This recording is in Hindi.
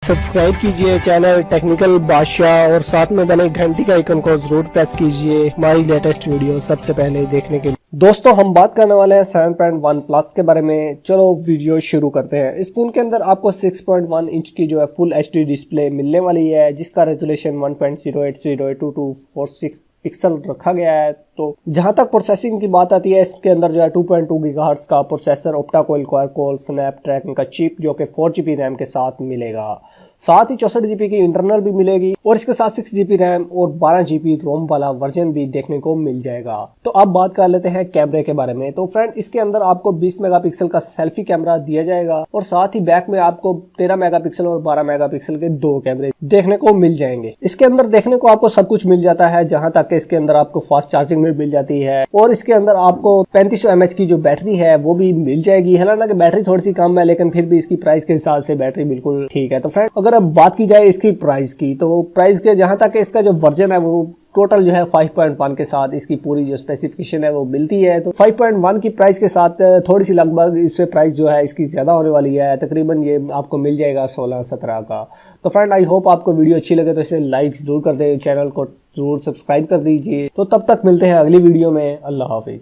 सब्सक्राइब कीजिए चैनल टेक्निकल बादशाह और साथ में बने घंटी का आइकन को जरूर प्रेस कीजिए हमारी लेटेस्ट वीडियो सबसे पहले देखने के लिए। दोस्तों हम बात करने वाले हैं 7.1 प्लस के बारे में। चलो वीडियो शुरू करते हैं। इस फोन के अंदर आपको 6.1 इंच की जो है फुल एचडी डिस्प्ले मिलने वाली है, जिसका रेजोल्यूशन 1.08082246 पिक्सल रखा गया है। तो जहां तक प्रोसेसिंग की बात आती है, इसके अंदर जो है 2.2 गीगाहर्ट्ज का processor octa core quad core Snapdragon का चिप जो कि 4GB रैम के साथ मिलेगा। साथ ही 64GB की इंटरनल भी मिलेगी और इसके साथ 6GB रैम और 12GB रोम वाला वर्जन भी देखने को मिल जाएगा। तो अब बात कर लेते हैं कैमरे के बारे में। तो फ्रेंड इसके अंदर आपको 20 मेगापिक्सल का सेल्फी कैमरा दिया जाएगा और साथ ही बैक में आपको 13 मेगापिक्सल और 12 मेगापिक्सल के दो कैमरे देखने को मिल जाएंगे। इसके अंदर देखने को आपको सब कुछ मिल जाता है, जहां तक कि इसके अंदर आपको फास्ट चार्जिंग में मिल जाती है और इसके अंदर आपको 3500 mAh की जो बैटरी है वो भी मिल जाएगी। हालांकि बैटरी थोड़ी सी कम है, लेकिन फिर भी इसकी प्राइस के हिसाब से बैटरी बिल्कुल ठीक है। तो फ्रेंड अगर अब बात की जाए इसकी प्राइस की, तो प्राइस के जहां तक इसका जो वर्जन है वो टोटल जो है 5.1 के साथ इसकी पूरी जो स्पेसिफिकेशन है वो मिलती है। तो 5.1 की प्राइस के साथ थोड़ी सी लगभग इससे प्राइस जो है इसकी ज्यादा होने वाली है। तकरीबन ये आपको मिल जाएगा 16-17 का। तो फ्रेंड आई होप आपको वीडियो अच्छी लगे तो इसे लाइक जरूर कर दें, चैनल को जरूर सब्सक्राइब कर दीजिए। तो तब तक मिलते हैं अगली वीडियो में। अल्लाह हाफिज।